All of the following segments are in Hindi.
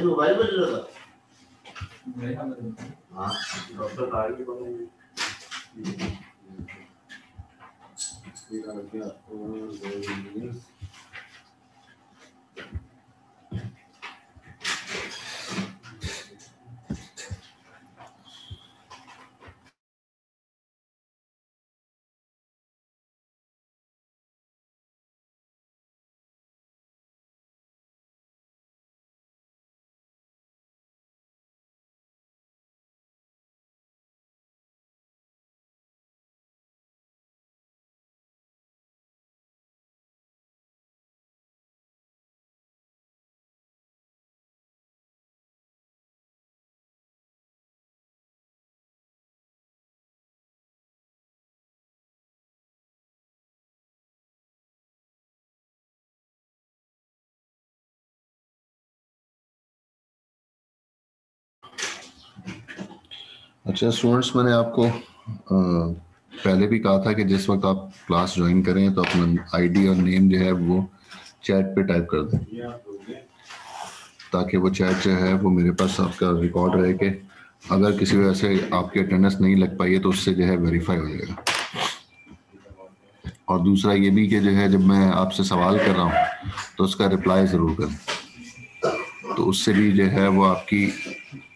मोबाइल बज रहा था। हाँ डॉक्टर तार भी बंद है। अच्छा स्टूडेंट्स, मैंने आपको पहले भी कहा था कि जिस वक्त आप क्लास ज्वाइन करें तो अपना आईडी और नेम जो है वो चैट पे टाइप कर दें, ताकि वो चैट जो है वो मेरे पास आपका रिकॉर्ड रहे कि अगर किसी वजह से आपकी अटेंडेंस नहीं लग पाई है तो उससे जो है वेरीफाई हो जाएगा। और दूसरा ये भी कि जो है जब मैं आपसे सवाल कर रहा हूँ तो उसका रिप्लाई ज़रूर करें, तो उससे भी जो है वो आपकी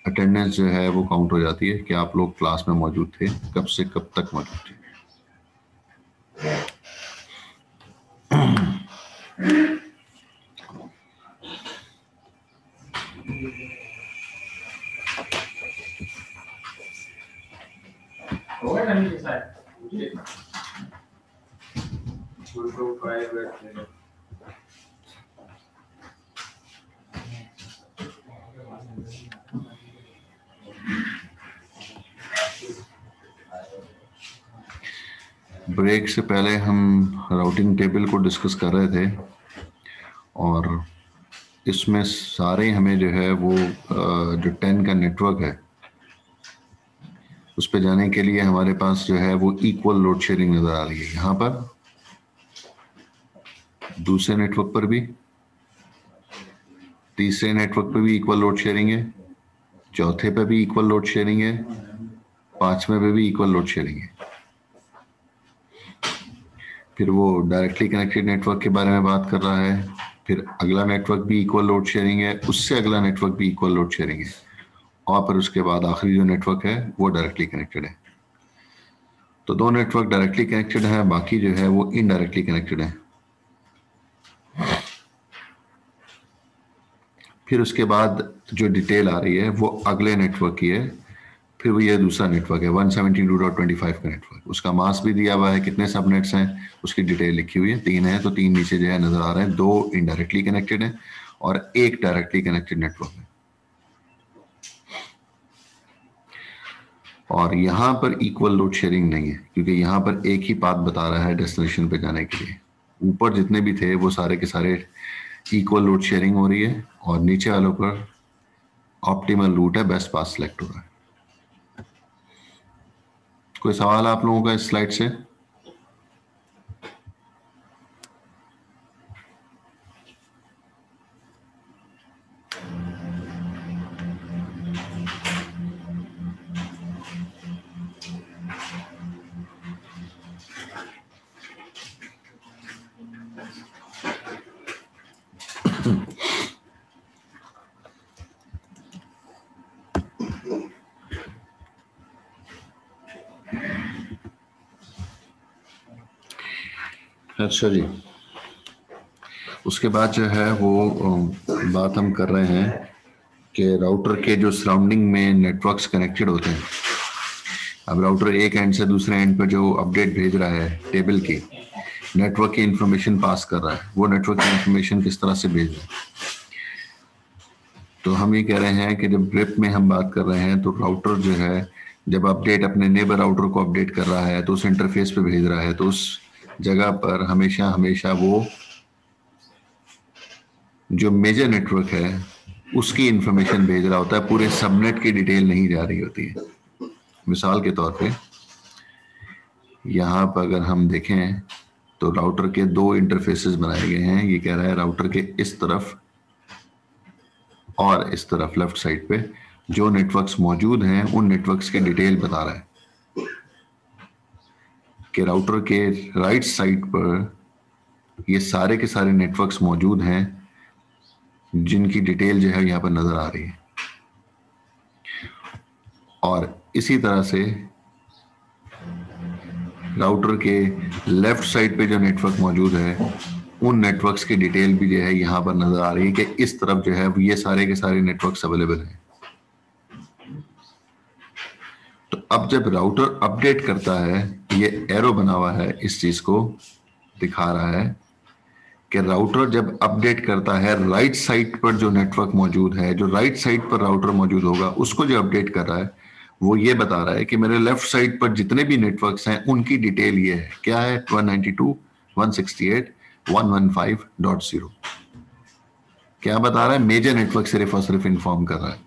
अटेंडेंस जो है वो काउंट हो जाती है कि आप लोग क्लास में मौजूद थे, कब से कब तक मौजूद थे। ब्रेक से पहले हम राउटिंग टेबल को डिस्कस कर रहे थे और इसमें सारे हमें जो है वो जो 10 का नेटवर्क है उस पे जाने के लिए हमारे पास जो है वो इक्वल लोड शेयरिंग नज़र आ रही है। यहाँ पर दूसरे नेटवर्क पर भी, तीसरे नेटवर्क पे भी इक्वल लोड शेयरिंग है, चौथे पे भी इक्वल लोड शेयरिंग है, पांचवें पे भी इक्वल लोड शेयरिंग है। फिर वो डायरेक्टली कनेक्टेड नेटवर्क के बारे में बात कर रहा है, फिर अगला नेटवर्क भी इक्वल लोड शेयरिंग है, उससे अगला नेटवर्क भी इक्वल लोड शेयरिंग है, और फिर उसके बाद आखिरी जो नेटवर्क है वो डायरेक्टली कनेक्टेड है। तो दो नेटवर्क डायरेक्टली कनेक्टेड है, बाकी जो है वो इनडायरेक्टली कनेक्टेड है। फिर उसके बाद जो डिटेल आ रही है वो अगले नेटवर्क की है। फिर वो ये दूसरा नेटवर्क है 172.25 का नेटवर्क, उसका मास्क भी दिया हुआ है, कितने सबनेट्स हैं उसकी डिटेल लिखी हुई है, 3 है, तो 3 नीचे जो है नजर आ रहे हैं, 2 इनडायरेक्टली कनेक्टेड है और 1 डायरेक्टली कनेक्टेड नेटवर्क है। और यहाँ पर इक्वल लोड शेयरिंग नहीं है, क्योंकि यहाँ पर एक ही पाथ बता रहा है डेस्टिनेशन पे जाने के लिए। ऊपर जितने भी थे वो सारे के सारे इक्वल लोड शेयरिंग हो रही है और नीचे वालों पर ऑप्टिमल रूट है, बेस्ट पाथ सिलेक्ट हो रहा है। कोई सवाल आप लोगों का इस स्लाइड से? अच्छा जी, उसके बाद जो है वो बात हम कर रहे हैं कि राउटर के जो सराउंडिंग में नेटवर्क्स कनेक्टेड होते हैं। अब राउटर एक एंड से दूसरे एंड पर जो अपडेट भेज रहा है टेबल की, नेटवर्क की इंफॉर्मेशन पास कर रहा है, वो नेटवर्क की इंफॉर्मेशन किस तरह से भेज रहा है। तो हम ये कह रहे हैं कि जब ग्रिप में हम बात कर रहे हैं तो राउटर जो है जब अपडेट अपने नेबर राउटर को अपडेट कर रहा है तो उस इंटरफेस पे भेज रहा है, तो उस जगह पर हमेशा हमेशा वो जो मेजर नेटवर्क है उसकी इंफॉर्मेशन भेज रहा होता है, पूरे सबनेट की डिटेल नहीं जा रही होती है। मिसाल के तौर पे यहाँ पर अगर हम देखें तो राउटर के 2 इंटरफेसेस बनाए गए हैं। ये कह रहा है राउटर के इस तरफ और इस तरफ लेफ्ट साइड पे जो नेटवर्क्स मौजूद हैं उन नेटवर्क्स की डिटेल बता रहा है कि राउटर के राइट साइड पर ये सारे के सारे नेटवर्क्स मौजूद हैं जिनकी डिटेल जो है यहाँ पर नजर आ रही है। और इसी तरह से राउटर के लेफ्ट साइड पे जो नेटवर्क मौजूद है उन नेटवर्क्स की डिटेल भी जो है यहाँ पर नजर आ रही है कि इस तरफ जो है ये सारे के सारे नेटवर्क्स अवेलेबल हैं। तो अब जब राउटर अपडेट करता है, ये एरो बना हुआ है इस चीज को दिखा रहा है कि राउटर जब अपडेट करता है राइट साइड पर जो नेटवर्क मौजूद है, जो राइट साइड पर राउटर मौजूद होगा उसको जो अपडेट कर रहा है वो ये बता रहा है कि मेरे लेफ्ट साइड पर जितने भी नेटवर्क्स हैं उनकी डिटेल ये है। क्या है? 192.168.115.0। क्या बता रहा है? मेजर नेटवर्क सिर्फ और सिर्फ इन्फॉर्म कर रहा है,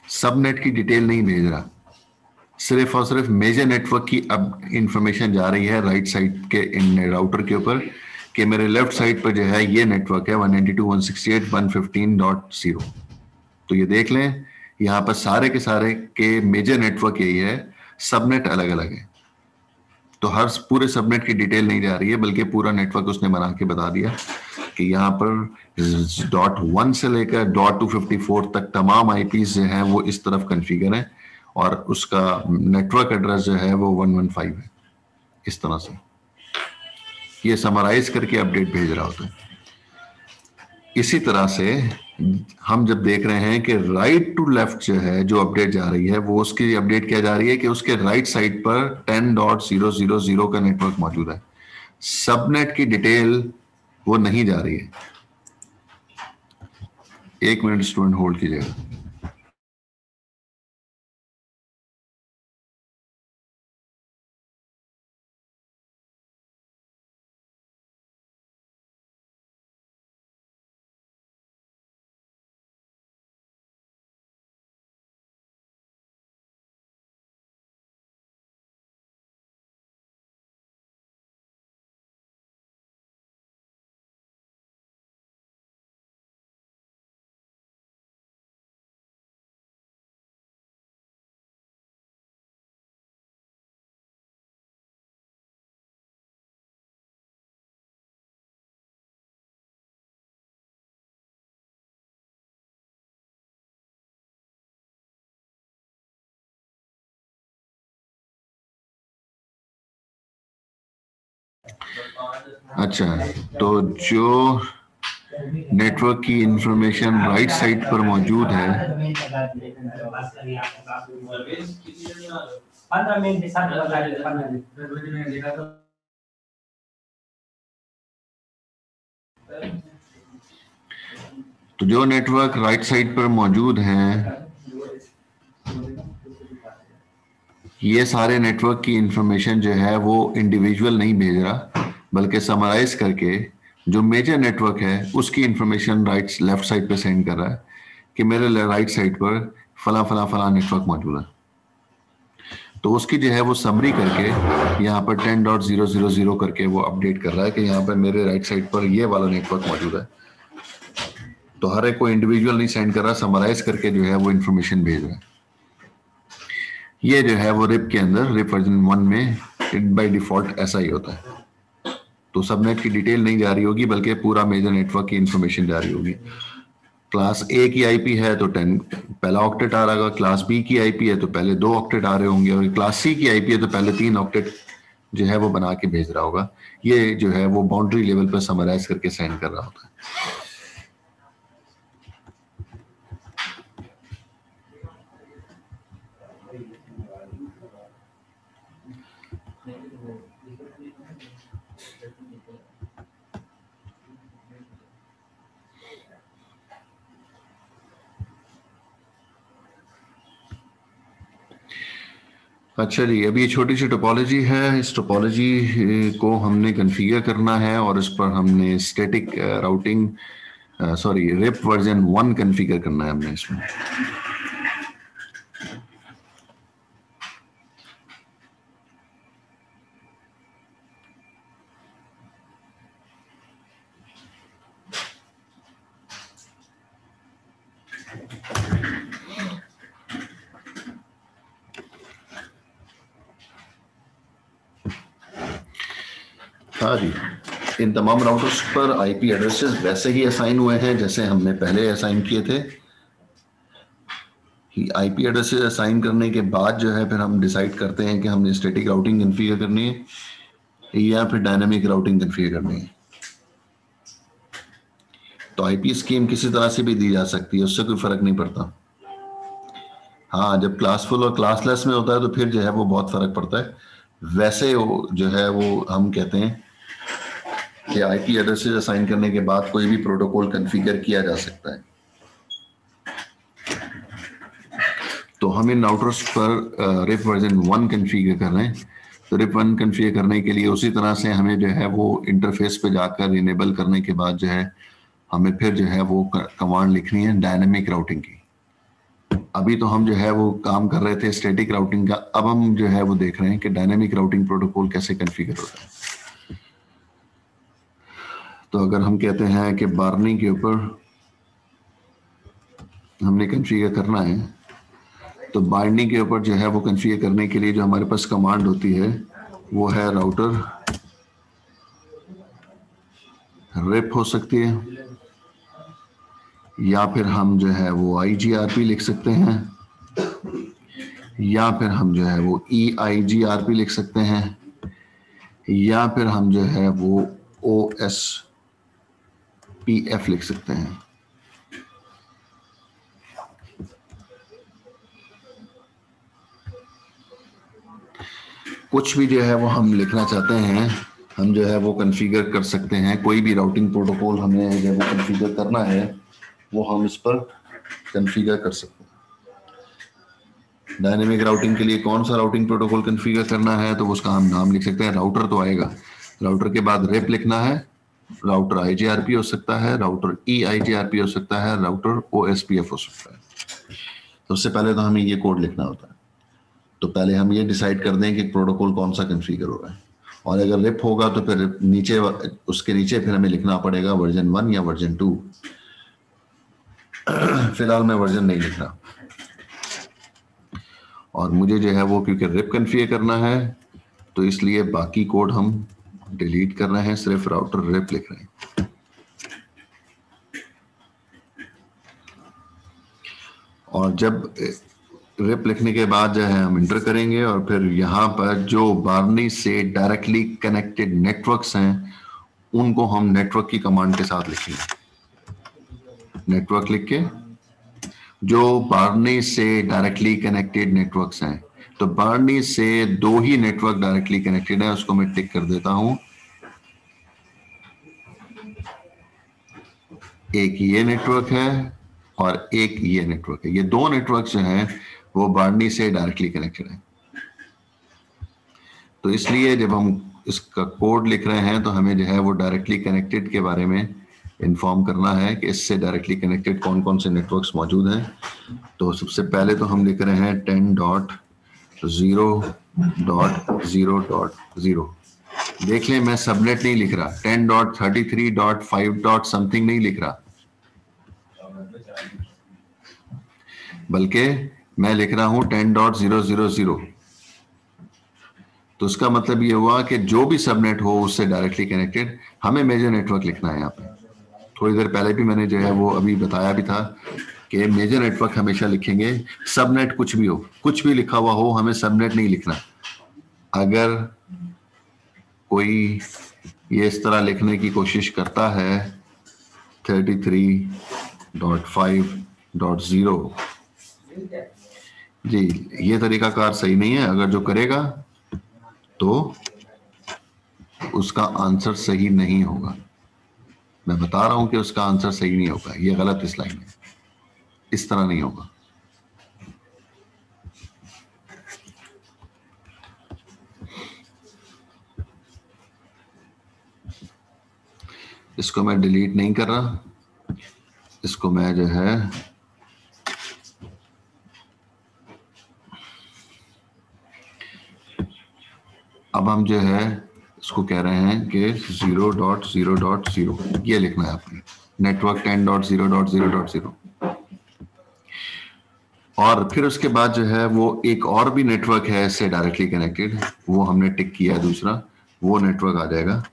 सबनेट की डिटेल नहीं भेज रहा। सिर्फ और सिर्फ मेजर नेटवर्क की अब इंफॉर्मेशन जा रही है राइट साइड के इन राउटर के ऊपर कि मेरे लेफ्ट साइड पर जो है ये नेटवर्क है 192.168.115.0। तो ये देख लें, यहाँ पर सारे के सारे के मेजर नेटवर्क यही है, सबनेट अलग अलग है। तो हर पूरे सबनेट की डिटेल नहीं जा रही है बल्कि पूरा नेटवर्क उसने बना के बता दिया कि यहाँ पर .1 से लेकर .254 तक तमाम आईपीज जो हैं वो इस तरफ कॉन्फ़िगर है और उसका नेटवर्क एड्रेस जो है वो 115 है। इस तरह से ये समराइज करके अपडेट भेज रहा होता है। इसी तरह से हम जब देख रहे हैं कि राइट टू लेफ्ट जो है जो अपडेट जा रही है वो उसकी अपडेट क्या जा रही है कि उसके राइट साइड पर 10.000 का नेटवर्क मौजूद है, सबनेट की डिटेल वो नहीं जा रही है। एक मिनट स्टूडेंट होल्ड कीजिएगा। अच्छा, तो जो नेटवर्क की इंफॉर्मेशन राइट साइड पर मौजूद है तो जो नेटवर्क राइट साइड पर मौजूद हैं ये सारे नेटवर्क की इंफॉर्मेशन जो है वो इंडिविजुअल नहीं भेज रहा बल्कि समराइज करके जो मेजर नेटवर्क है उसकी इंफॉर्मेशन राइट लेफ्ट साइड पे सेंड कर रहा है कि मेरे राइट साइड पर फला फला फला नेटवर्क मौजूद है। तो उसकी जो है वो समरी करके यहाँ पर 10.000 करके वो अपडेट कर रहा है कि यहाँ पर मेरे राइट साइड पर ये वाला नेटवर्क मौजूद है। तो हर एक को इंडिविजुअल नहीं सेंड कर रहा, समराइज करके जो है वो इंफॉर्मेशन भेज रहा है। ये जो है वो रिप के अंदर रिप वर्जन 1 में बाय डिफॉल्ट ऐसा ही होता है। तो सबनेट की डिटेल नहीं जा रही होगी बल्कि पूरा मेजर नेटवर्क की इंफॉर्मेशन जा रही होगी। क्लास ए की आईपी है तो 10 पहला ऑक्टेट आ रहा होगा, क्लास बी की आईपी है तो पहले 2 ऑक्टेट आ रहे होंगे और क्लास सी की आईपी है तो पहले 3 ऑक्टेट जो है वो बना के भेज रहा होगा। ये जो है वो बाउंड्री लेवल पर समराइज करके सेंड कर रहा होता है। अच्छा जी, अभी ये छोटी सी टोपोलॉजी है, इस टोपोलॉजी को हमने कॉन्फ़िगर करना है और इस पर हमने static routing sorry RIP version 1 configure करना है हमने इसमें। हाँ जी, इन तमाम राउटर्स पर आईपी एड्रेसेस वैसे ही असाइन हुए हैं जैसे हमने पहले असाइन किए थे। आईपी एड्रेसेस असाइन करने के बाद जो है फिर हम डिसाइड करते हैं कि हमने स्टैटिक राउटिंग कॉन्फ़िगर करनी है या फिर डायनामिक राउटिंग कॉन्फ़िगर करनी है। तो आईपी स्कीम किसी तरह से भी दी जा सकती है, उससे कोई फर्क नहीं पड़ता। हाँ, जब क्लासफुल और क्लासलेस में होता है तो फिर जो है वो बहुत फर्क पड़ता है। वैसे वो जो है वो हम कहते हैं कि आईपी एड्रेसेस असाइन करने के बाद कोई भी प्रोटोकॉल कॉन्फ़िगर किया जा सकता है। तो हम इन राउटर्स पर रिप वर्जन 1 कॉन्फ़िगर कर रहे हैं। तो रिप 1 कॉन्फ़िगर करने के लिए उसी तरह से हमें जो है वो इंटरफेस पे जाकर इनेबल करने के बाद जो है हमें फिर जो है वो कमांड लिखनी है डायनेमिक राउटिंग की। अभी तो हम जो है वो काम कर रहे थे स्टैटिक राउटिंग का, अब हम जो है वो देख रहे हैं कि डायनेमिक राउटिंग प्रोटोकॉल कैसे कॉन्फ़िगर होता है। तो अगर हम कहते हैं कि बार्नी के ऊपर हमने कॉन्फ़िगर करना है, तो बाइंडिंग के ऊपर जो है वो कॉन्फ़िगर करने के लिए जो हमारे पास कमांड होती है वो है राउटर रिप हो सकती है, या फिर हम जो है वो IGRP लिख सकते हैं, या फिर हम जो है वो EIGRP लिख सकते हैं, या फिर हम जो है वो OSPF लिख सकते हैं। कुछ भी जो है वो हम लिखना चाहते हैं हम जो है वो कॉन्फ़िगर कर सकते हैं। कोई भी राउटिंग प्रोटोकॉल हमें जो है वो कॉन्फ़िगर करना है वो हम इस पर कॉन्फ़िगर कर सकते हैं। डायनेमिक राउटिंग के लिए कौन सा राउटिंग प्रोटोकॉल कॉन्फ़िगर करना है तो उसका हम नाम लिख सकते हैं। राउटर तो आएगा, राउटर के बाद रिप लिखना है, राउटर IGRP हो सकता है, राउटर EIGRP हो सकता है, राउटर OSPF हो सकता है। सबसे पहले तो हमें ये कोड लिखना होता है। तो पहले हम ये डिसाइड कर दें कि प्रोटोकॉल कौन सा कॉन्फ़िगर हो रहा है, और अगर रिप होगा तो फिर नीचे उसके नीचे फिर हमें लिखना पड़ेगा वर्जन 1 या वर्जन 2। फिलहाल मैं वर्जन नहीं लिख रहा, और मुझे जो है वो क्योंकि रिप कॉन्फ़िगर करना है तो इसलिए बाकी कोड हम डिलीट कर रहे हैं, सिर्फ राउटर रिप लिख रहे हैं। और जब रिप लिखने के बाद जो है हम इंटर करेंगे, और फिर यहाँ पर जो बार्नी से डायरेक्टली कनेक्टेड नेटवर्क्स हैं उनको हम नेटवर्क की कमांड के साथ लिखेंगे। नेटवर्क लिख के जो बार्नी से डायरेक्टली कनेक्टेड नेटवर्क्स हैं, तो बार्नी से 2 ही नेटवर्क डायरेक्टली कनेक्टेड है, उसको मैं टिक कर देता हूं। एक ये नेटवर्क है और एक ये नेटवर्क है। ये 2 नेटवर्क जो हैं वो बार्नी से डायरेक्टली कनेक्टेड है। तो इसलिए जब हम इसका कोड लिख रहे हैं तो हमें जो है वो डायरेक्टली कनेक्टेड के बारे में इन्फॉर्म करना है कि इससे डायरेक्टली कनेक्टेड कौन कौन से नेटवर्क्स मौजूद हैं। तो सबसे पहले तो हम लिख रहे हैं 10.0.0.0। देख लें मैं सबनेट नहीं लिख रहा, 10.33.5. समथिंग नहीं लिख रहा, बल्कि मैं लिख रहा हूं 10.0.0.0। तो उसका मतलब ये हुआ कि जो भी सबनेट हो उससे डायरेक्टली कनेक्टेड हमें मेजर नेटवर्क लिखना है। यहाँ पे थोड़ी देर पहले भी मैंने जो है वो अभी बताया भी था कि मेजर नेटवर्क हमेशा लिखेंगे। सबनेट कुछ भी हो, कुछ भी लिखा हुआ हो, हमें सबनेट नहीं लिखना। अगर कोई ये इस तरह लिखने की कोशिश करता है 33.5.0, जी ये तरीकाकार सही नहीं है। अगर जो करेगा तो उसका आंसर सही नहीं होगा। मैं बता रहा हूं कि उसका आंसर सही नहीं होगा, ये गलत इस लाइन है, इस तरह नहीं होगा। इसको मैं डिलीट नहीं कर रहा, इसको मैं जो है अब हम जो है इसको कह रहे हैं कि 0.0.0 ये लिखना है आपने, नेटवर्क 10.0.0.0। और फिर उसके बाद जो है वो एक और भी नेटवर्क है इससे डायरेक्टली कनेक्टेड, वो हमने टिक किया दूसरा, वो नेटवर्क आ जाएगा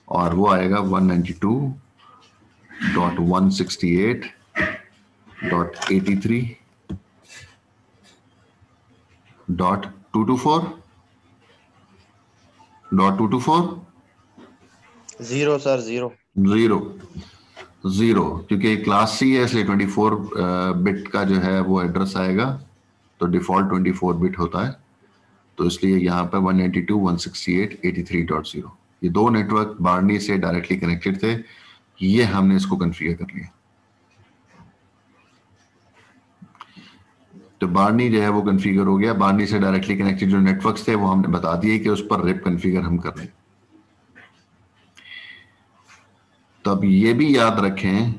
और वो आएगा 192.168.224.224 0 सर 0 0 क्योंकि क्लास सी है इसलिए 24 बिट का जो है वो एड्रेस आएगा, तो डिफॉल्ट 24 बिट होता है, तो इसलिए यहाँ पर 192.168.83.0 ये दो नेटवर्क बार्नी से डायरेक्टली कनेक्टेड थे, ये हमने इसको कॉन्फ़िगर कर लिया। तो बार्नी जो है वो कॉन्फ़िगर हो गया। बार्नी से डायरेक्टली कनेक्टेड जो नेटवर्क्स थे वो हमने बता दिए कि उस पर रिप कॉन्फ़िगर हम कर लें। तो अब ये भी याद रखें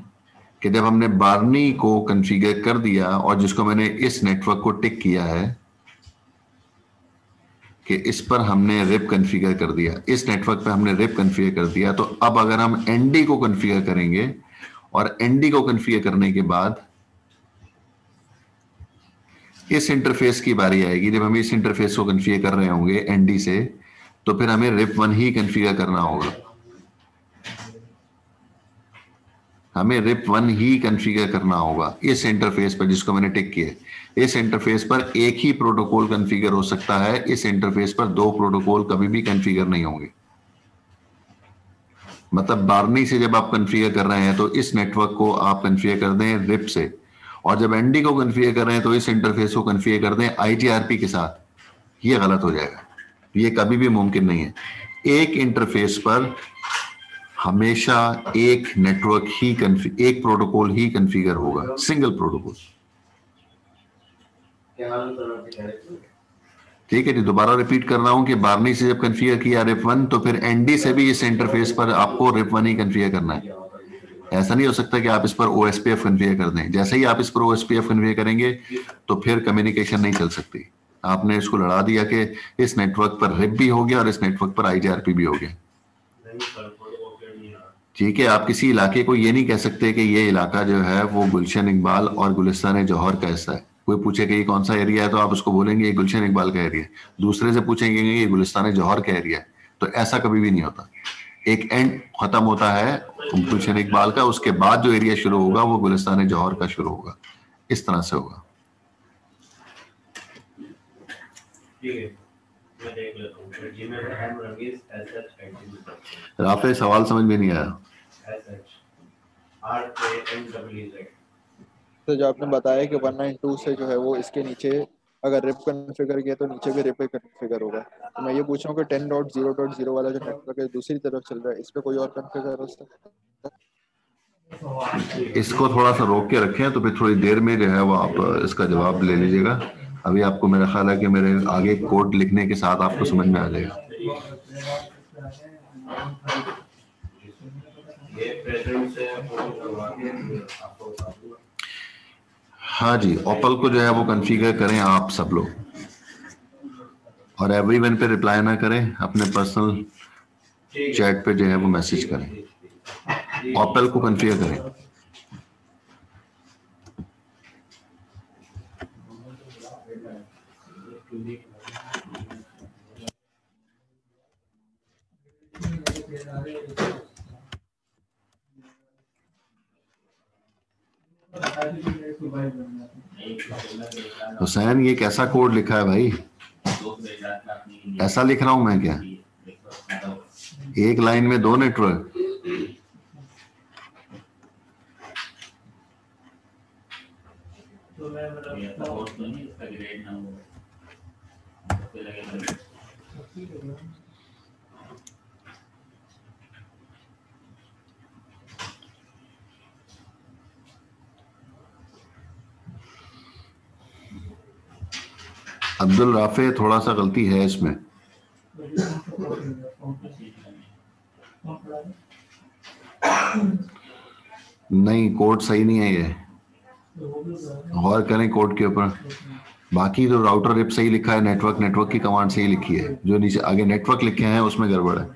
कि जब हमने बार्नी को कॉन्फ़िगर कर दिया और जिसको मैंने इस नेटवर्क को टिक किया है कि इस पर हमने रिप कॉन्फ़िगर कर दिया, इस नेटवर्क पे हमने रिप कॉन्फ़िगर कर दिया, तो अब अगर हम एनडी को कॉन्फ़िगर करेंगे और एनडी को कॉन्फ़िगर करने के बाद इस इंटरफेस की बारी आएगी, जब हम इस इंटरफेस को कॉन्फ़िगर कर रहे होंगे एनडी से, तो फिर हमें रिप 1 ही कॉन्फ़िगर करना होगा, हमें रिप 1 ही कॉन्फ़िगर करना होगा इस इंटरफेस पर जिसको मैंने टिक किया है। इस इंटरफेस पर एक ही प्रोटोकॉल कॉन्फ़िगर हो सकता है, इस इंटरफेस पर दो प्रोटोकॉल कभी भी कॉन्फ़िगर नहीं होंगे। मतलब बार्नी से जब आप कॉन्फ़िगर कर रहे हैं तो इस नेटवर्क को आप कॉन्फ़िगर कर दें रिप से, और जब एनडी को कॉन्फ़िगर कर रहे हैं तो इस इंटरफेस को कॉन्फ़िगर कर दें आईजीआरपी के साथ। ये गलत हो जाएगा, ये कभी भी मुमकिन नहीं है। एक इंटरफेस पर हमेशा एक नेटवर्क ही एक प्रोटोकॉल ही कॉन्फ़िगर होगा, सिंगल प्रोटोकॉल। ठीक है जी, दोबारा रिपीट कर रहा हूं कि बार्नी से जब कॉन्फ़िगर किया रिप 1 तो फिर एनडी से भी इस इंटरफेस पर आपको रिप 1 ही कॉन्फ़िगर करना है। ऐसा नहीं हो सकता कि आप इस पर ओएसपीएफ कॉन्फ़िगर कर दें। जैसे ही आप इस पर ओएसपीएफ कॉन्फ़िगर करेंगे तो फिर कम्युनिकेशन नहीं चल सकती। आपने इसको लड़ा दिया कि इस नेटवर्क पर रिप भी हो गया और इस नेटवर्क पर आईजीआरपी भी हो गया। ठीक है, आप किसी इलाके को ये नहीं कह सकते कि ये इलाका जो है वो गुलशन इकबाल और गुलिस्तान जौहर का हिस्सा है। कोई पूछे कि ये कौन सा एरिया है तो आप उसको बोलेंगे ये गुलशन इकबाल का एरिया है, दूसरे से पूछेंगे ये गुलिस्तान जौहर का एरिया है, तो ऐसा कभी भी नहीं होता। एक एंड खत्म होता है गुलशन इकबाल का, उसके बाद जो एरिया शुरू होगा वो गुलिस्तान जौहर का शुरू होगा, इस तरह से होगा। राफे सवाल समझ में नहीं आया। तो जो आपने बताया कि 192 से जो है वो इसके नीचे अगर रिप कॉन्फ़िगर किया तो नीचे भी रिप कॉन्फ़िगर होगा, तो मैं ये पूछ रहा हूँ कि 10.0.0 वाला जो नेटवर्क है दूसरी तरफ चल रहा है, इस पे कोई और कॉन्फ़िगर हो सकता है? इसको थोड़ा सा रोक के रखें तो फिर थोड़ी देर में जो है वो आप इसका जवाब ले लीजिएगा। अभी आपको मेरा ख्याल है कि मेरे आगे कोड लिखने के साथ आपको समझ में आ जाएगा। हाँ जी, ओपल को जो है वो कॉन्फ़िगर करें आप सब लोग, और एवरीवन पे रिप्लाई ना करें, अपने पर्सनल चैट पे जो है वो मैसेज करें, ओपल को कॉन्फ़िगर करें। हुसैन ये कैसा कोड लिखा है भाई? ऐसा लिख रहा हूं मैं क्या? एक लाइन में दो नेटवर्क? अब्दुल राफे थोड़ा सा गलती है इसमें। नहीं, कोड सही नहीं है, ये गौर करें कोड के ऊपर। बाकी तो राउटर रिप सही लिखा है, नेटवर्क की कमांड सही लिखी है, जो नीचे आगे नेटवर्क लिखे हैं उसमें गड़बड़ है।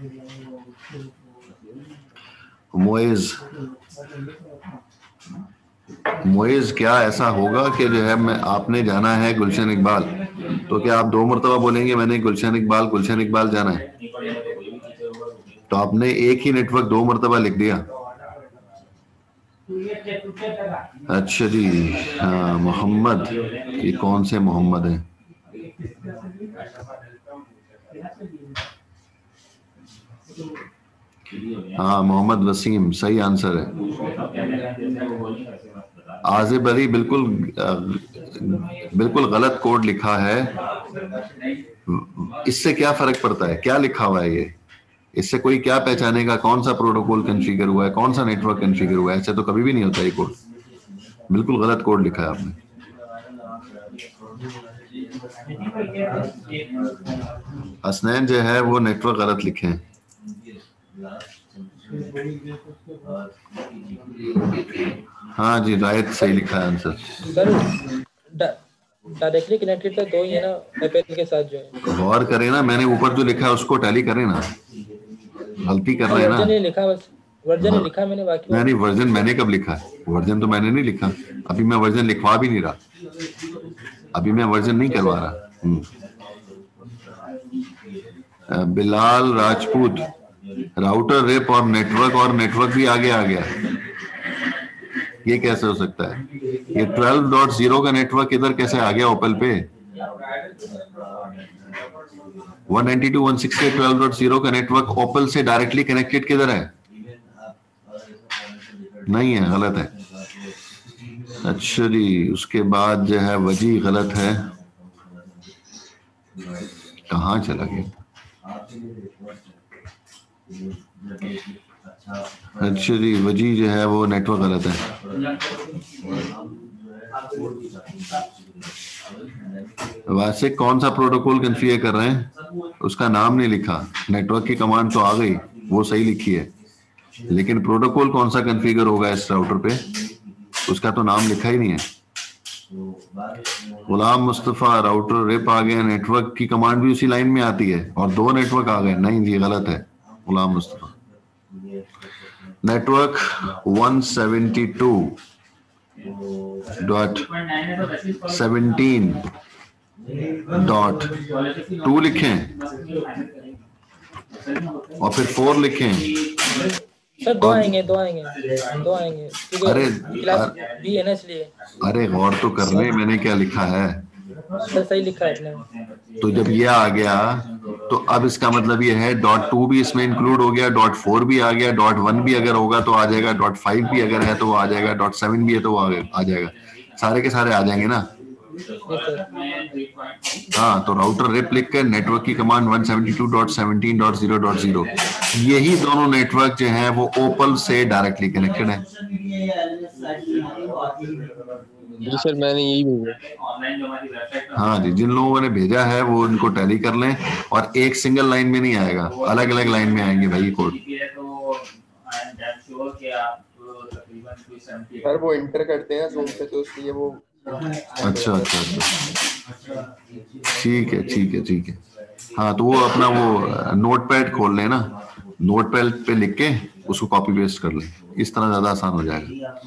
मोइज मोइज, क्या ऐसा होगा कि जो है मैं आपने जाना है गुलशन इकबाल, तो क्या आप 2 मरतबा बोलेंगे मैंने गुलशन इकबाल जाना है? तो आपने एक ही नेटवर्क 2 मरतबा लिख दिया। अच्छा जी, हाँ मोहम्मद, ये कौन से मोहम्मद हैं? हाँ मोहम्मद वसीम सही आंसर है। आजिब अली बिल्कुल बिल्कुल गलत कोड लिखा है। इससे क्या फर्क पड़ता है, क्या लिखा हुआ है ये? इससे कोई क्या पहचानेगा कौन सा प्रोटोकॉल कॉन्फ़िगर हुआ है, कौन सा नेटवर्क कॉन्फ़िगर हुआ है? ऐसे तो कभी भी नहीं होता ये कोड। बिल्कुल गलत कोड लिखा है आपने। हसनैन जो है वो नेटवर्क गलत लिखे हैं। हाँ जी, रायत सही लिखा है आंसर। सर डायरेक्टली कनेक्टेड तो 2 ही है ना एप्पल के साथ जो है। गौर करें ना, मैंने ऊपर जो लिखा है उसको टैली करें ना, गलती कर रहे हैं ना। वर्जन ही लिखा, बस वर्जन ही लिखा मैंने, बाकी नहीं, वर्जन मैंने कब लिखा है? वर्जन तो मैंने नहीं लिखा, अभी मैं वर्जन लिखवा भी नहीं रहा, अभी मैं वर्जन नहीं करवा रहा। बिलाल राजपूत, राउटर रिप और नेटवर्क भी आगे आ गया, ये कैसे हो सकता है? ये 12.0 का नेटवर्क इधर कैसे आ गया ओपल पे? 192.168 12.0 का नेटवर्क ओपल से डायरेक्टली कनेक्टेड किधर है? नहीं है, गलत है। अच्छा जी, उसके बाद जो है वजी गलत है, कहाँ चला गया? अच्छा जी, वजी जो है वो नेटवर्क गलत है। वैसे कौन सा प्रोटोकॉल कॉन्फ़िगर कर रहे हैं, उसका नाम नहीं लिखा। नेटवर्क की कमांड तो आ गई, वो सही लिखी है, लेकिन प्रोटोकॉल कौन सा कॉन्फ़िगर होगा इस राउटर पे, उसका तो नाम लिखा ही नहीं है। गुलाम मुस्तफा, राउटर रिप आ गया, नेटवर्क की कमांड भी उसी लाइन में आती है और 2 नेटवर्क आ गए। नहीं जी, गलत है गुलाम मुस्तफा। नेटवर्क 172.17.2 लिखें और फिर 4 लिखें। सर 2 आएंगे अरे क्लास बी है ना, इसलिए। अरे गौर तो कर रहे, मैंने क्या लिखा है? सर सही लिखा है आपने। तो जब ये आ गया तो अब इसका मतलब ये है .2 भी इसमें इंक्लूड हो गया, .4 भी आ गया, .1 भी अगर होगा तो आ जाएगा, .5 भी अगर है तो वो आ जाएगा, .7 भी है तो वो आ जाएगा, सारे के सारे आ जाएंगे ना। हाँ, तो राउटर रिप लिख कर नेटवर्क की कमांड 172.17.0.0, यही दोनों नेटवर्क जो हैं वो ओपल से डायरेक्टली कनेक्टेड है। जी सर, मैंने यही भेजा। हाँ जी, जिन लोगों ने भेजा है वो उनको टैली कर लें, और एक सिंगल लाइन में नहीं आएगा, अलग अलग लाइन में आएंगे भाई कोड। सर वो इंटर करते हैं जूम पे, तो इसलिए वो अच्छा, ठीक है। हाँ, तो वो अपना वो नोटपैड खोल लें ना, नोटपैड पे लिख के उसको कॉपी पेस्ट कर लें, इस तरह ज्यादा आसान हो जाएगा।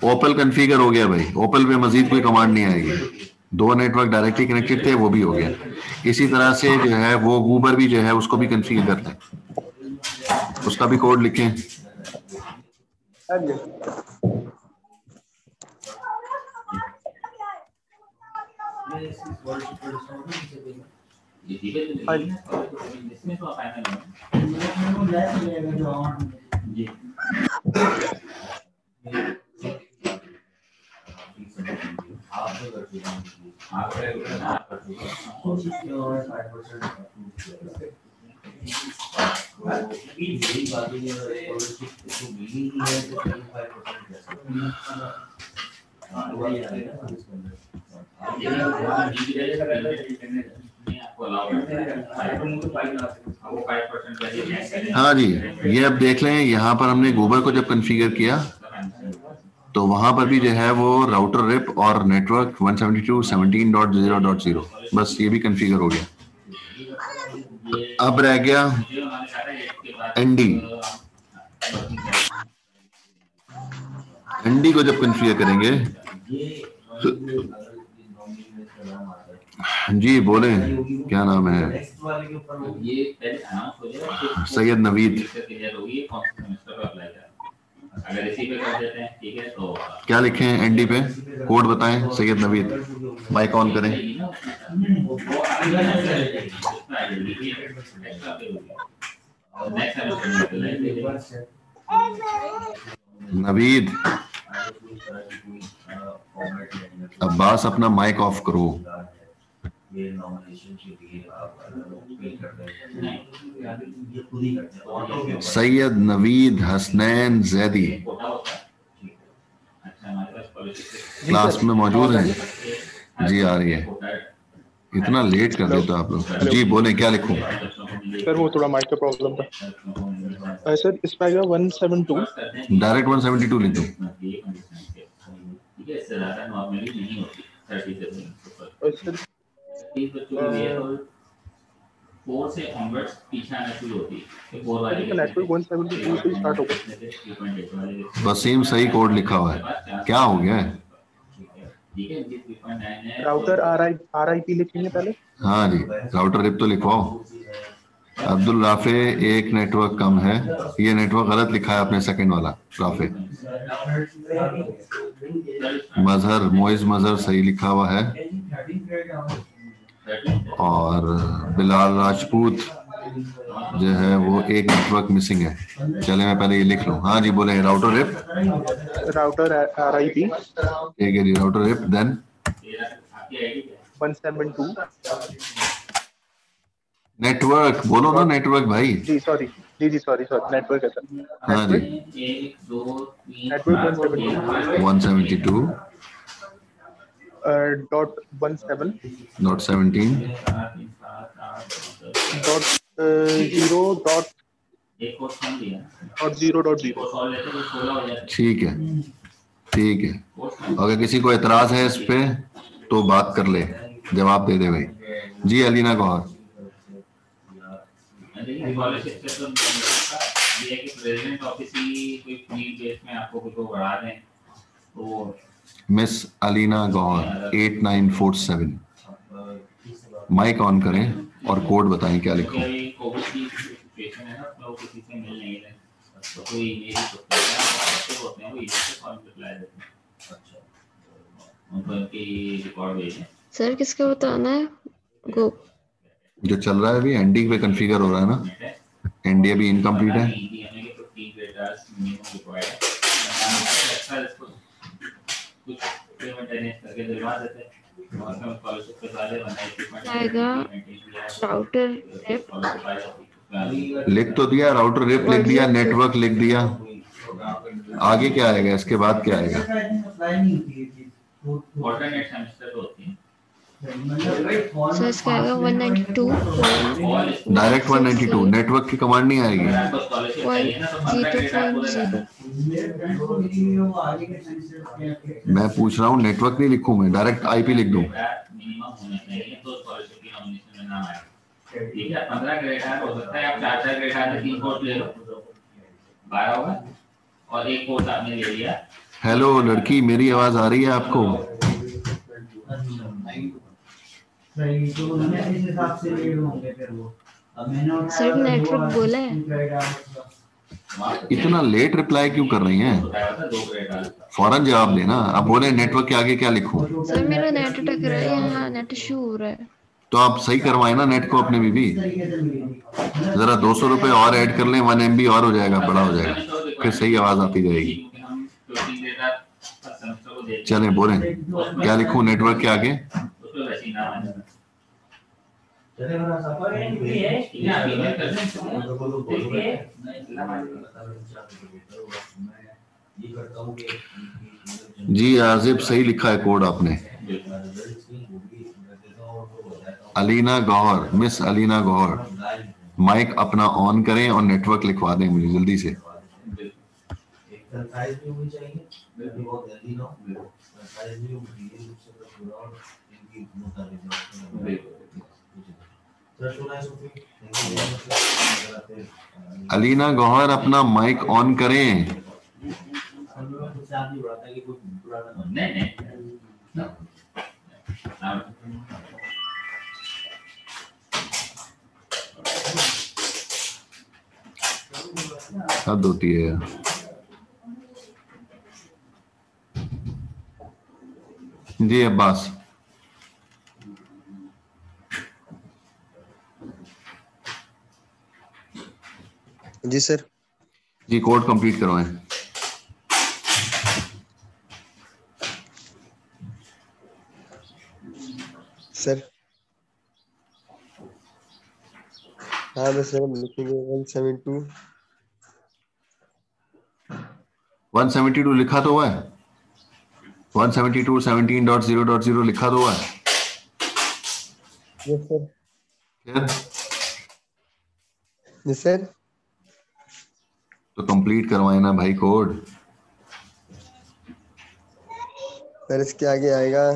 ओपल कॉन्फ़िगर हो गया भाई, ओपल पे मजीद कोई कमांड नहीं आएगी, 2 नेटवर्क डायरेक्टली कनेक्टेड थे, वो भी हो गया। इसी तरह से जो है वो गूबर भी जो है उसको भी कॉन्फ़िगर करते हैं, उसका भी कोड लिखें। हाँ जी, ये अब देख लें, यहाँ पर हमने गूबर को जब कॉन्फ़िगर किया तो वहां पर भी जो है वो राउटर रिप और नेटवर्क 172.17.0.0, बस ये भी कॉन्फ़िगर हो गया। अब रह गया एनडी। एनडी को जब कॉन्फ़िगर करेंगे जी बोले क्या नाम है? सैयद नवीद। अगर इसी पे कर देते हैं ठीक है तो क्या लिखें एनडी पे? कोड बताएं सैयद नवीद। माइक ऑन करें। नवीद अब्बास अपना माइक ऑफ करो। सैयद नवीद हसनैन जैदी क्लास में मौजूद हैं? जी आ रही है। इतना लेट कर देते आप लोग। जी बोलें क्या लिखूं? सर वो थोड़ा माइक का प्रॉब्लम था। सर इस पे आएगा 172। डायरेक्ट 172 लिख दूं? फोर से ऑनवर्ड्स पीछे आना शुरू होती है। फोर वाले नेटवर्क 172 से स्टार्ट होगा। वसीम सही कोड लिखा हुआ है। क्या हो गया है? राउटर RIP लिखेंगे पहले। हाँ जी राउटर रिप तो लिखवाओ। अब्दुल राफे एक नेटवर्क कम है। ये नेटवर्क गलत लिखा है आपने सेकंड वाला राफे। मजहर मोइज मजहर सही लिखा हुआ है। और बिलाल राजपूत जो है वो एक नेटवर्क मिसिंग है। चले मैं पहले ये लिख लूं। हाँ जी बोले राउटर रिप। राउटर RIP ठीक है जी राउटर रिप देन 172 नेटवर्क बोलो ना नेटवर्क भाई। जी सॉरी नेटवर्क है सर। हाँ जी नेटवर्क 172 172.17 .0.0.0. ठीक है ठीक है। अगर किसी को एतराज है इस पे तो बात कर ले, जवाब दे दे भाई। जी Alina Gauhar. Miss Alina Gauhar 8947 mike on करें और कोड बताएं क्या लिखूं। सर किसका बताना है? गो जो चल रहा है अभी एनडी पे कॉन्फ़िगर हो रहा है ना। एनडी अभी इनकम्प्लीट है। आएगा राउटर रिप। लिख तो दिया राउटर रिप लिख दिया, नेटवर्क लिख दिया। आगे क्या आएगा? इसके बाद क्या आएगा? सर इसका आएगा 192 डायरेक्ट 192। नेटवर्क की कमांड नहीं आएगी। 102.0 मैं पूछ रहा हूँ नेटवर्क नहीं लिखूं मैं, डायरेक्ट आईपी लिख दूं? ठीक है 15 ग्रेड हो सकता है आप 4 ग्रेड 3 कोर्स ले लो 12 होगा और एक कोर्स आपने ले लिया। हेलो लड़की मेरी आवाज आ रही है आपको? सर नेटवर्क बोला है। इतना लेट रिप्लाई क्यों कर रही हैं? फौरन जवाब देना। अब बोले नेटवर्क के आगे क्या लिखूं? सर मेरा नेट अटक रहा है, यहाँ नेट इशू हो रहा है। तो आप सही करवाए ना नेट को अपने बीबी। जरा 200 रुपए और ऐड कर लें, 1 MB और हो जाएगा, बड़ा हो जाएगा, फिर सही आवाज आती जाएगी। चलें बोलें क्या लिखूं नेटवर्क के आगे? जी आजिब सही लिखा है कोड आपने। अलीना गौहर, मिस अलीना गौहर माइक अपना ऑन करें और नेटवर्क लिखवा दें मुझे जल्दी से। अलीना गौहर अपना माइक ऑन करें। नहीं हद होती है यार। जी अब्बास। जी सर। जी कोड कंप्लीट करवाएं। सर हाँ बस सर हम लिखेंगे 172 172 लिखा तो हुआ है। 172 17.0.0 लिखा तो हुआ है। Yes sir. फिर यस सर। तो कंप्लीट करवाए ना भाई कोड। सर इसके आगे आएगा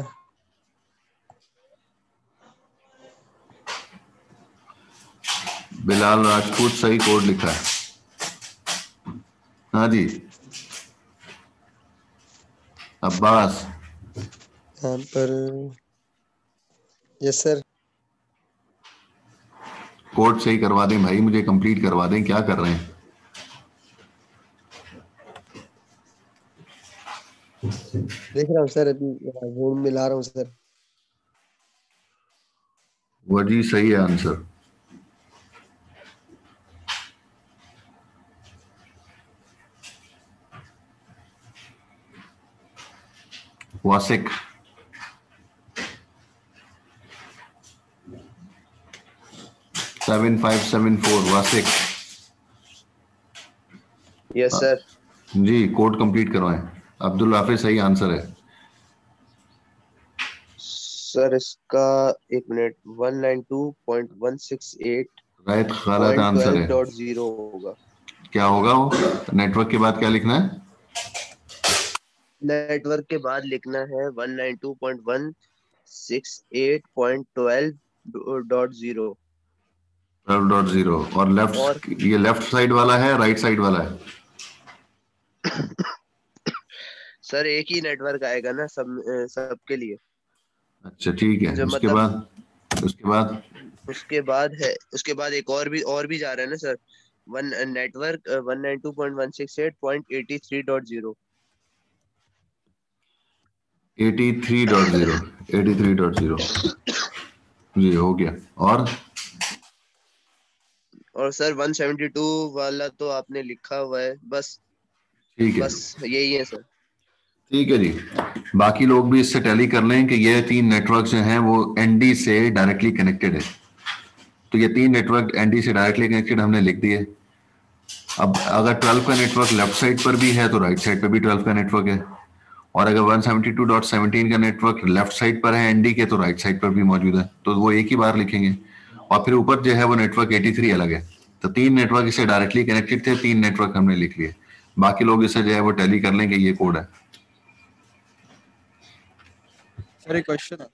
बिलाल राजपूत सही कोड लिखा है। हाँ जी अब्बास। यहाँ पर। Yes sir. कोड सही करवा दें भाई, मुझे कंप्लीट करवा दें। क्या कर रहे हैं? देख रहा हूँ सर, अभी रूम मिला रहा हूँ सर। वो जी सही है answer. Wasiq. Seven 574 Wasiq. Yes sir. जी कोड कंप्लीट करवाएं। अब्दुल हाफिज सही आंसर है। सर इसका 1 मिनट 192.168 रायत गलत आंसर है। 12.0 होगा। क्या होगा वो? नेटवर्क के बाद क्या लिखना है? नेटवर्क के बाद लिखना है 192.168.12.0 12.0 और लेफ्ट, और ये लेफ्ट साइड वाला है राइट साइड वाला है? सर एक ही नेटवर्क आएगा ना सबके लिए। अच्छा ठीक है। जो उसके मतलब बाद उसके बाद एक और भी जा रहा है ना सर। वन नेटवर्क 192.168.83.0 83.0 83.0 जी हो गया। और सर 172 वाला तो आपने लिखा हुआ है। बस ठीक है। बस यही है सर। ठीक है जी। बाकी लोग भी इससे टैली कर लें कि ये 3 नेटवर्क जो हैं वो एनडी से डायरेक्टली कनेक्टेड है। तो ये 3 नेटवर्क एनडी से डायरेक्टली कनेक्टेड हमने लिख दिए। अब अगर 12 का नेटवर्क लेफ्ट साइड पर भी है तो राइट साइड पर भी 12 का नेटवर्क है, और अगर 172.17 का नेटवर्क लेफ्ट साइड पर है एनडी के तो राइट साइड पर भी मौजूद है, तो वो एक ही बार लिखेंगे। और फिर ऊपर जो है वो नेटवर्क 83 अलग है। तो 3 नेटवर्क इससे डायरेक्टली कनेक्टेड थे, 3 नेटवर्क हमने लिख लिए। बाकी लोग इससे जो है वो टैली कर लेंगे। ये कोड है। सर एक क्वेश्चन है।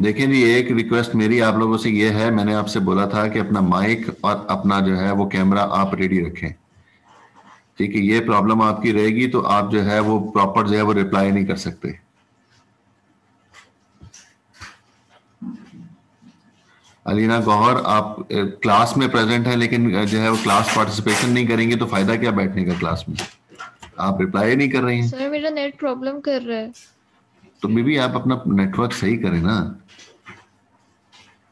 देखें जी, एक रिक्वेस्ट मेरी आप लोगों से ये है, मैंने आपसे बोला था कि अपना माइक और अपना जो है वो कैमरा आप रेडी रखें। ठीक है, ये प्रॉब्लम आपकी रहेगी तो आप जो है वो प्रॉपर जो है वो रिप्लाई नहीं कर सकते। अलीना गौहर, आप क्लास में प्रेजेंट हैं लेकिन जो है वो क्लास पार्टिसिपेशन नहीं करेंगे तो फायदा क्या बैठने का क्लास में? आप रिप्लाई नहीं कर रही हैं। सर मेरा नेट प्रॉब्लम कर रहा है। तो बीबी आप अपना नेटवर्क सही करें ना।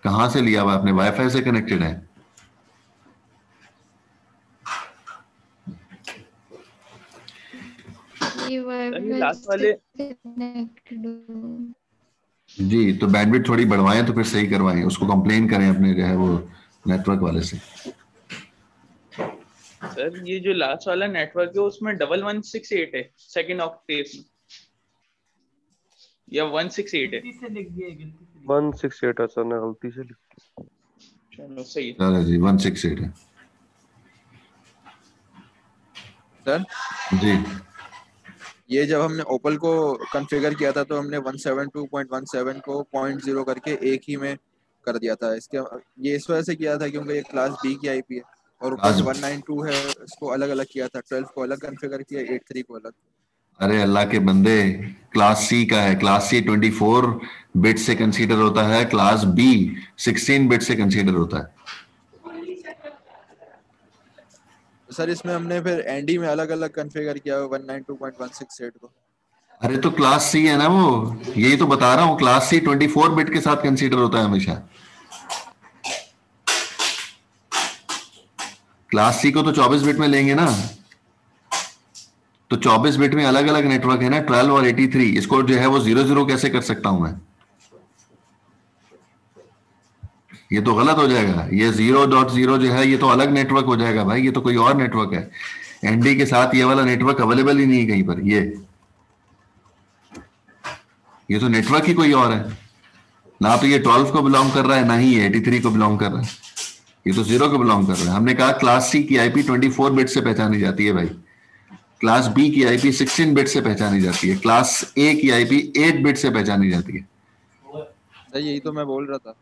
कहाँ से लिया हुआ आपने? वाईफाई से कनेक्टेड है? ये वाईफाई लास्ट वाले से कनेक्टेड हूँ। जी, तो बैंडविड्थ थोड़ी बढ़वाएं तो फिर सही करवाएं। उसको कंप्लेन करें अपने जो है वो नेटवर्क वाले से। सर ये जो लास्ट वाला नेटवर्क है उसमें 1168 है सेकंड ऑक्टेव में, या 168 है? 168 है सर, ने गलती से लिख दिया। चलो सही है। चलो जी 168 है। सर जी ये जब हमने ओपल को कॉन्फ़िगर किया था तो हमने 172.17 को 0.0 करके एक ही में कर दिया था। इसके ये इस वजह से किया था क्योंकि ये क्लास बी की आईपी है और ऊपर से 192 है, इसको अलग अलग किया था, 12 को अलग कॉन्फ़िगर किया, 83 को अलग। अरे अल्लाह के बंदे, क्लास सी का है, क्लास सी 24 बिट से कंसीडर होता है, क्लास बी 16 बिट से कंसीडर होता है। तो सर इसमें हमने फिर एनडी में अलग अलग कॉन्फ़िगर किया 192.168 को। अरे तो क्लास सी है ना वो, यही तो बता रहा हूँ, क्लास सी 24 बिट के साथ कंसीडर होता है हमेशा। क्लास सी को तो 24 बिट में लेंगे ना, तो 24 बिट में अलग अलग नेटवर्क है ना, 12 और 83, इसको जो है वो 00 कैसे कर सकता हूं मैं? ये तो गलत हो जाएगा, ये 0.0 जो है ये तो अलग नेटवर्क हो जाएगा भाई, ये तो कोई और नेटवर्क है। एनडी के साथ ये वाला नेटवर्क अवेलेबल ही नहीं है कहीं पर, ये तो नेटवर्क ही कोई और है ना, तो ये 12 को बिलोंग कर रहा है, ना ही ये 83 को बिलोंग कर रहा है, ये तो 0 को बिलोंग कर रहा है। हमने कहा क्लास सी की आईपी 24 बिट से पहचानी जाती है भाई, क्लास बी की आईपी 16 बिट से पहचानी जाती है, क्लास ए की आईपी 8 बिट से पहचानी जाती है। यही तो मैं बोल रहा था।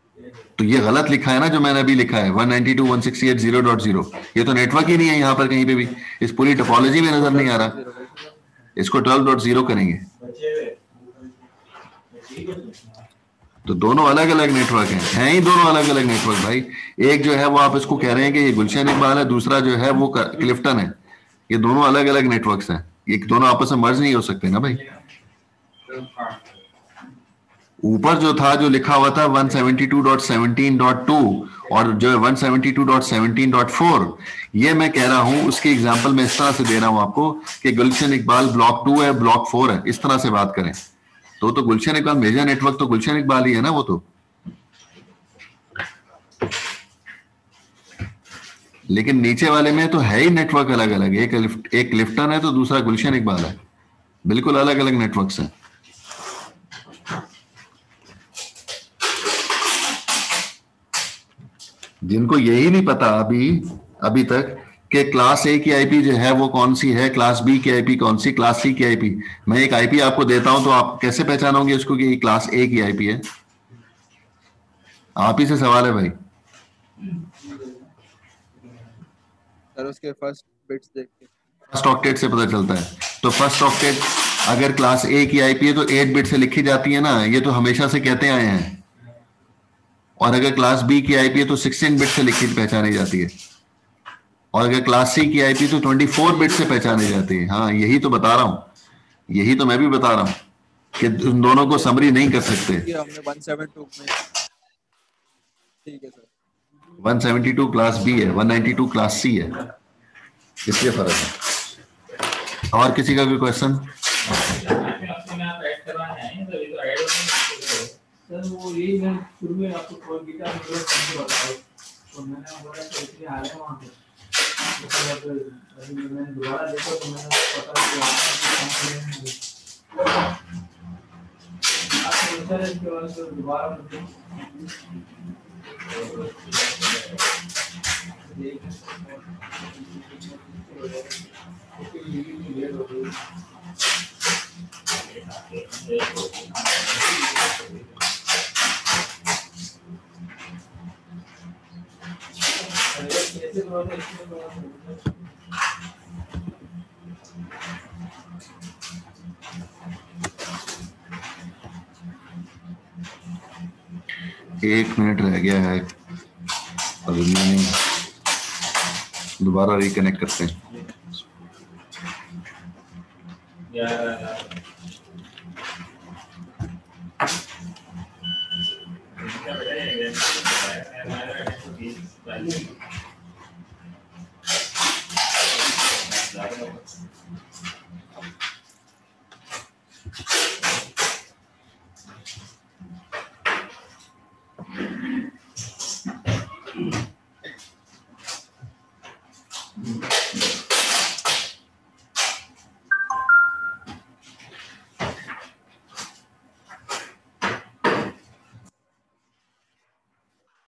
तो ये गलत लिखा है ना जो मैंने अभी लिखा है 192.168.0.0, ये तो नेटवर्क ही नहीं है यहाँ पर कहीं पे भी, इस पूरी टोपोलॉजी में नजर नहीं आ रहा। इसको 12.0 करेंगे तो दोनों अलग अलग नेटवर्क हैं ही दोनों अलग अलग नेटवर्क भाई। एक जो है वो आप इसको कह रहे हैं कि ये गुलशन इकबाल है, दूसरा जो है वो क्लिफ्टन है, ये दोनों अलग अलग नेटवर्क्स हैं, ये दोनों आपस में मर्ज नहीं हो सकते ना भाई। ऊपर जो था जो लिखा हुआ था 172.17.2 और जो 172.17.4, ये मैं कह रहा हूं उसकी एग्जांपल मैं इस तरह से दे रहा हूं आपको कि गुलशन इकबाल ब्लॉक 2 है, ब्लॉक 4 है, इस तरह से बात करें तो गुलशन इकबाल मेजर नेटवर्क तो गुलशन इकबाल ही है ना वो तो। लेकिन नीचे वाले में तो है ही नेटवर्क अलग अलग, एक क्लिफ्टन है तो दूसरा गुलशन इकबाल है, बिल्कुल अलग अलग नेटवर्क्स हैं। जिनको यही नहीं पता अभी तक कि क्लास ए की आईपी जो है वो कौन सी है, क्लास बी की आईपी कौन सी, क्लास सी की आईपी, मैं एक आईपी आपको देता हूं तो आप कैसे पहचानोगे उसको कि क्लास ए की आईपी है? आप ही से सवाल है भाई। सर उसके फर्स्ट बिट्स देख के फर्स्ट ऑक्टेट से पता चलता है, तो फर्स्ट ऑक्टेट अगर क्लास ए की आईपी है तो 8 बिट से लिखी जाती है ना, ये तो हमेशा से कहते आए हैं। और अगर क्लास बी की आईपी है तो 16 बिट से लिखी पहचानी जाती है, और अगर क्लास सी की आईपी तो 24 बिट से पहचानी जाती है। हाँ यही तो बता रहा हूं, यही तो मैं भी बता रहा हूं कि उन दोनों को समरी नहीं कर सकते। हमने 172 में, ठीक है सर, 172 क्लास बी है, 192 क्लास सी है, इसलिए फर्क है। और किसी का कोई क्वेश्चन? सर वो यही मैं शुरू में आपको कॉल किया था बताओ, तो मैंने बोला तो इसलिए आ गया वहां पे, तो अभी मैंने दोबारा देखा तो मैंने पता किया आप इंश्योरेंस के बाद दोबारा एक मिनट रह गया है, अभी मैंने दोबारा रिकनेक्ट करते हैं। Yeah.